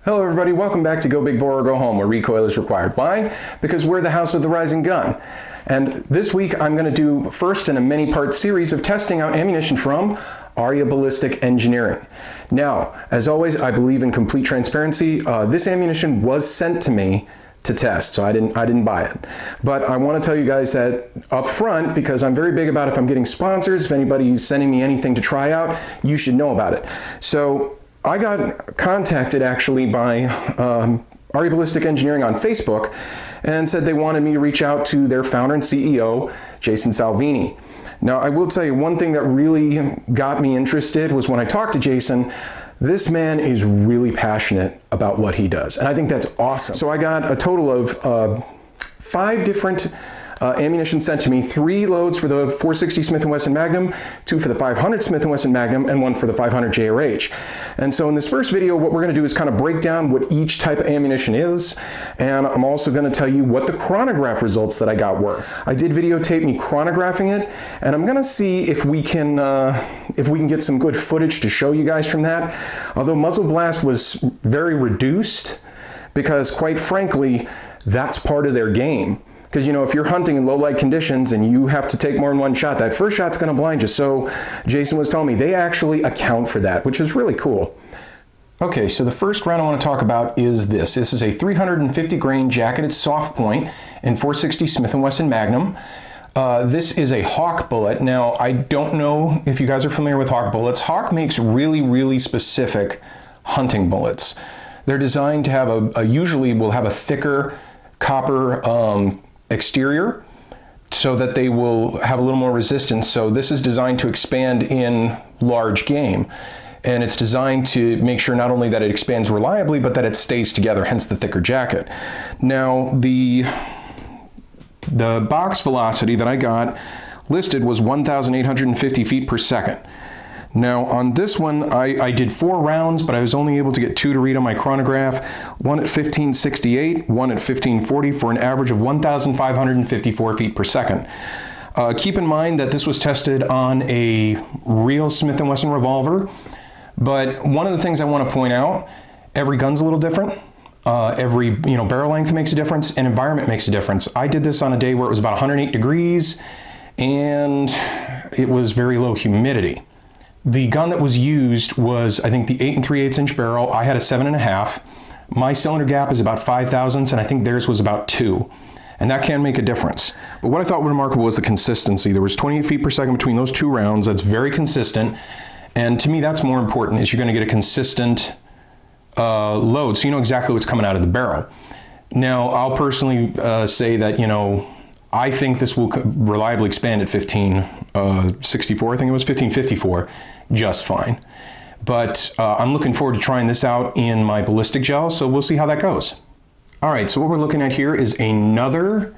Hello everybody, welcome back to Go Big Bore or Go Home, where recoil is required. Why? Because we're the house of the rising gun. And this week I'm going to do first in a many-part series of testing out ammunition from Aria Ballistic Engineering. Now, as always, I believe in complete transparency. This ammunition was sent to me to test, so I didn't buy it. But I want to tell you guys that up front, because I'm very big about if I'm getting sponsors, if anybody's sending me anything to try out, you should know about it. So I got contacted actually by Aria Ballistic Engineering on Facebook and said they wanted me to reach out to their founder and CEO, Jason Salvini. Now, I will tell you one thing that really got me interested was when I talked to Jason. This man is really passionate about what he does, and I think that's awesome. So I got a total of 5 different ammunition sent to me, 3 loads for the 460 Smith Wesson Magnum, 2 for the 500 Smith Wesson Magnum, and 1 for the 500 JRH. And so in this first video, what we're going to do is kind of break down what each type of ammunition is, and I'm also going to tell you what the chronograph results that I got were. I did videotape me chronographing it, and I'm going to see if we can get some good footage to show you guys from that. Although muzzle blast was very reduced, because quite frankly, that's part of their game. Because, you know, if you're hunting in low light conditions and you have to take more than one shot, that first shot's going to blind you. So Jason was telling me they actually account for that, which is really cool. Okay, so the first round I want to talk about is this. This is a 350 grain jacketed soft point in 460 Smith & Wesson Magnum. This is a Hawk bullet. Now, I don't know if you guys are familiar with Hawk bullets. Hawk makes really, really specific hunting bullets. They're designed to have usually will have a thicker copper exterior so that they will have a little more resistance. So this is designed to expand in large game. And it's designed to make sure not only that it expands reliably, but that it stays together, hence the thicker jacket. Now, the box velocity that I got listed was 1,850 feet per second. Now on this one, I did 4 rounds, but I was only able to get 2 to read on my chronograph, one at 1568, one at 1540, for an average of 1,554 feet per second. Keep in mind that this was tested on a real Smith & Wesson revolver, but one of the things I want to point out, every gun's a little different. Every barrel length makes a difference, and environment makes a difference. I did this on a day where it was about 108 degrees, and it was very low humidity. The gun that was used was, I think, the 8 3/8 inch barrel. I had a 7.5. My cylinder gap is about 5 thousandths, and I think theirs was about 2. And that can make a difference. But what I thought was remarkable was the consistency. There was 28 feet per second between those 2 rounds. That's very consistent. And to me, that's more important, is you're going to get a consistent load, so you know exactly what's coming out of the barrel. Now, I'll personally say that, I think this will reliably expand at 1564, I think it was 1554, just fine. But I'm looking forward to trying this out in my ballistic gel, so we'll see how that goes. All right, so what we're looking at here is another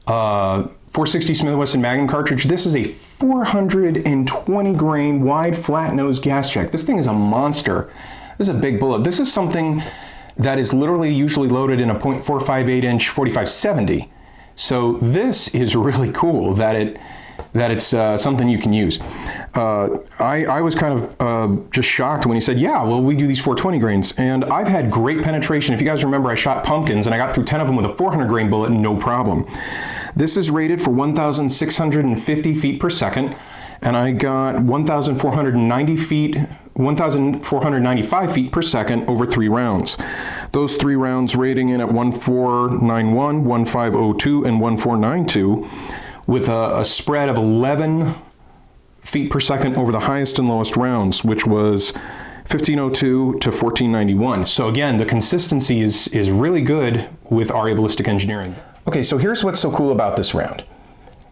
460 Smith Wesson Magnum cartridge. This is a 420 grain wide flat nose gas check. This thing is a monster. This is a big bullet. This is something that is literally usually loaded in a .458 inch 4570. So this is really cool that it's something you can use. I was kind of just shocked when he said, yeah, well, we do these 420 grains. And I've had great penetration. If you guys remember, I shot pumpkins and I got through 10 of them with a 400 grain bullet, no problem. This is rated for 1,650 feet per second. And I got 1,495 feet per second over 3 rounds. Those 3 rounds rating in at 1491, 1502, and 1492, with a spread of 11 feet per second over the highest and lowest rounds, which was 1502 to 1491. So again, the consistency is really good with Aria Ballistic Engineering. Okay, so here's what's so cool about this round.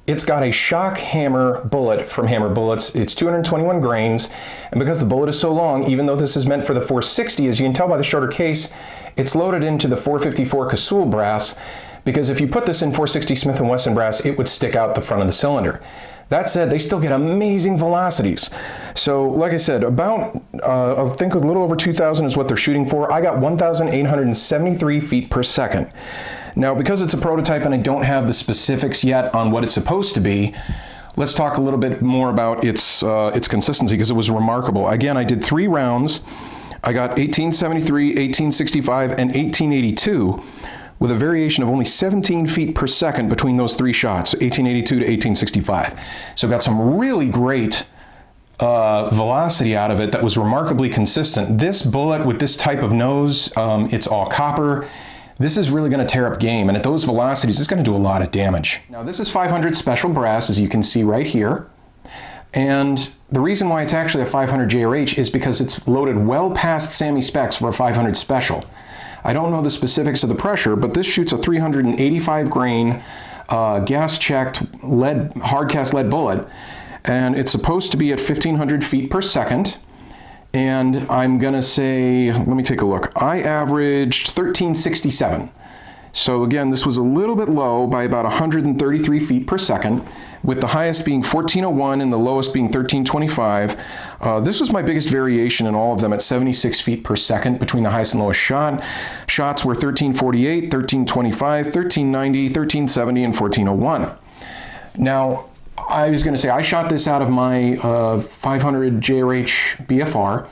It's got a shock hammer bullet from Hammer Bullets. It's 221 grains, and because the bullet is so long, even though this is meant for the 460, as you can tell by the shorter case, it's loaded into the 454 Casull brass, because if you put this in 460 Smith & Wesson brass, it would stick out the front of the cylinder. That said, they still get amazing velocities. So, like I said, about, I think a little over 2,000 is what they're shooting for. I got 1,873 feet per second. Now, because it's a prototype and I don't have the specifics yet on what it's supposed to be, let's talk a little bit more about its consistency, because it was remarkable. Again, I did 3 rounds. I got 1873, 1865, and 1882 with a variation of only 17 feet per second between those three shots, 1882 to 1865. So got some really great velocity out of it that was remarkably consistent. This bullet with this type of nose, it's all copper. This is really going to tear up game, and at those velocities, it's going to do a lot of damage. Now, this is 500 special brass, as you can see right here. And the reason why it's actually a 500 JRH is because it's loaded well past SAMI specs for a 500 special. I don't know the specifics of the pressure, but this shoots a 385 grain gas-checked lead, hard-cast lead bullet, and it's supposed to be at 1,500 feet per second. And I'm gonna say, let me take a look. I averaged 1367. So again, this was a little bit low by about 133 feet per second, with the highest being 1401 and the lowest being 1325. This was my biggest variation in all of them at 76 feet per second between the highest and lowest shot. Shots were 1348, 1325, 1390, 1370, and 1401. Now, I was going to say, I shot this out of my 500 JRH BFR.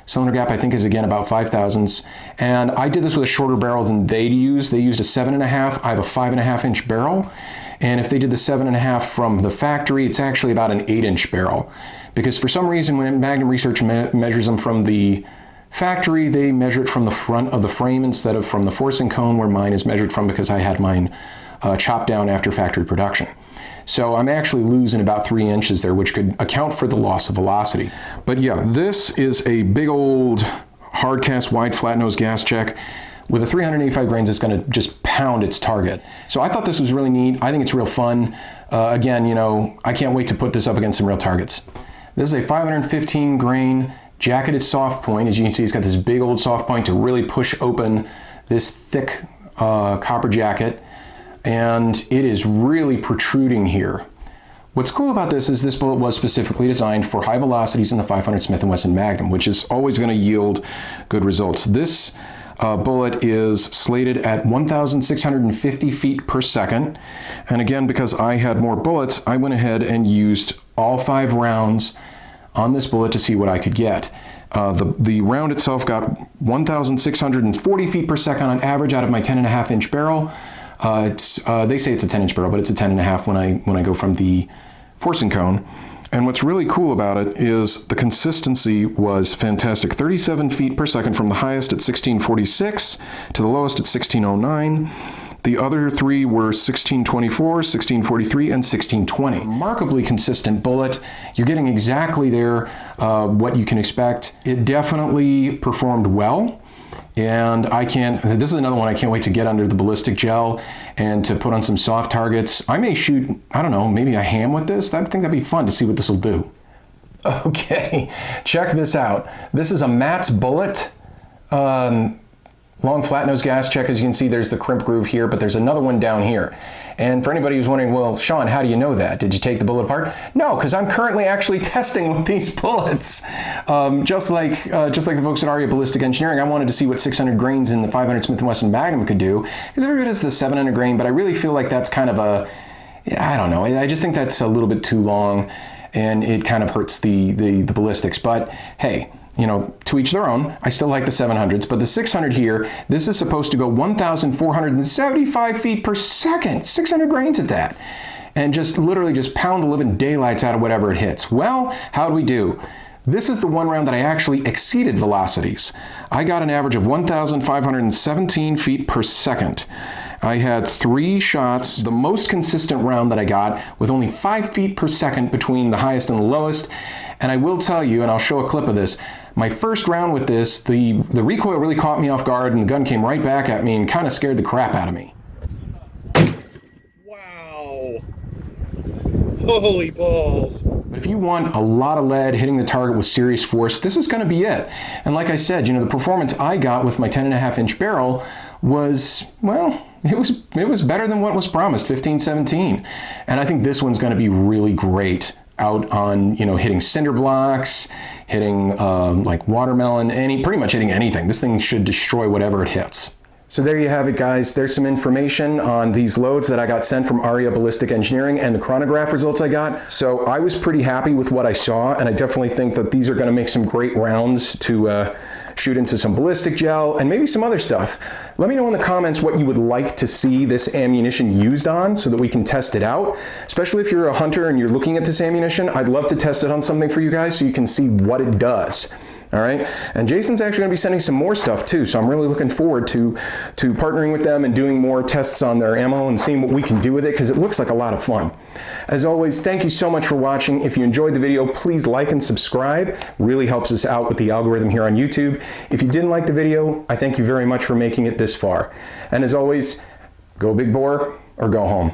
Cylinder gap, I think, is again about 5 thousandths. And I did this with a shorter barrel than they used. They used a 7.5. I have a 5.5 inch barrel. And if they did the 7.5 from the factory, it's actually about an 8 inch barrel. Because for some reason, when Magnum Research measures them from the factory, they measure it from the front of the frame instead of from the forcing cone, where mine is measured from, because I had mine chopped down after factory production. So I'm actually losing about 3 inches there, which could account for the loss of velocity. But yeah, this is a big old hard cast wide flat nose gas check. With a 385 grains, it's gonna just pound its target. So I thought this was really neat. I think it's real fun. Again, you know, I can't wait to put this up against some real targets. This is a 515 grain jacketed soft point. As you can see, it's got this big old soft point to really push open this thick copper jacket. And it is really protruding here. What's cool about this is this bullet was specifically designed for high velocities in the 500 Smith Wesson Magnum, which is always going to yield good results. This bullet is slated at 1,650 feet per second. And again, because I had more bullets, I went ahead and used all 5 rounds on this bullet to see what I could get. The round itself got 1,640 feet per second on average out of my 10.5 inch barrel. They say it's a 10 inch barrel, but it's a 10.5 when I go from the forcing cone. And what's really cool about it is the consistency was fantastic. 37 feet per second from the highest at 1646 to the lowest at 1609. The other 3 were 1624, 1643, and 1620. Remarkably consistent bullet. You're getting exactly there what you can expect. It definitely performed well. And this is another one I can't wait to get under the ballistic gel and to put on some soft targets. I may shoot, I don't know, maybe a ham with this. I think that'd be fun to see what this will do. Okay, check this out. This is a Matt's bullet. Long flat nose gas check. As you can see, there's the crimp groove here, but there's another one down here. And for anybody who's wondering, well, Sean, how do you know that? Did you take the bullet apart? No, because I'm currently actually testing with these bullets. Just like the folks at Aria Ballistic Engineering, I wanted to see what 600 grains in the 500 Smith Wesson Magnum could do. Because everybody does the 700 grain, but I really feel like that's kind of I don't know. I just think that's a little bit too long, and it kind of hurts the ballistics. But hey, you know, to each their own. I still like the 700s, but the 600 here, this is supposed to go 1,475 feet per second, 600 grains at that, and just literally just pound the living daylights out of whatever it hits. Well, how'd we do? This is the one round that I actually exceeded velocities. I got an average of 1,517 feet per second. I had 3 shots, the most consistent round that I got, with only 5 feet per second between the highest and the lowest. And I will tell you, and I'll show a clip of this, my first round with this, the recoil really caught me off guard, and the gun came right back at me and kind of scared the crap out of me. Wow. Holy balls. But if you want a lot of lead hitting the target with serious force, this is going to be it. And like I said, you know, the performance I got with my 10.5 inch barrel was, well, it was better than what was promised, 15-17. And I think this one's going to be really great out on, you know, hitting cinder blocks, hitting like watermelon, pretty much hitting anything. This thing should destroy whatever it hits. So there you have it, guys. There's some information on these loads that I got sent from Aria Ballistic Engineering and the Chronograph results I got. So I was pretty happy with what I saw, and I definitely think that these are going to make some great rounds to shoot into some ballistic gel, and maybe some other stuff. Let me know in the comments what you would like to see this ammunition used on so that we can test it out. Especially if you're a hunter and you're looking at this ammunition, I'd love to test it on something for you guys so you can see what it does. All right, and Jason's actually going to be sending some more stuff too, so I'm really looking forward to partnering with them and doing more tests on their ammo and seeing what we can do with it, because it looks like a lot of fun. As always, thank you so much for watching. If you enjoyed the video, please like and subscribe. Really helps us out with the algorithm here on YouTube. If you didn't like the video, I thank you very much for making it this far. And as always, go big bore or go home.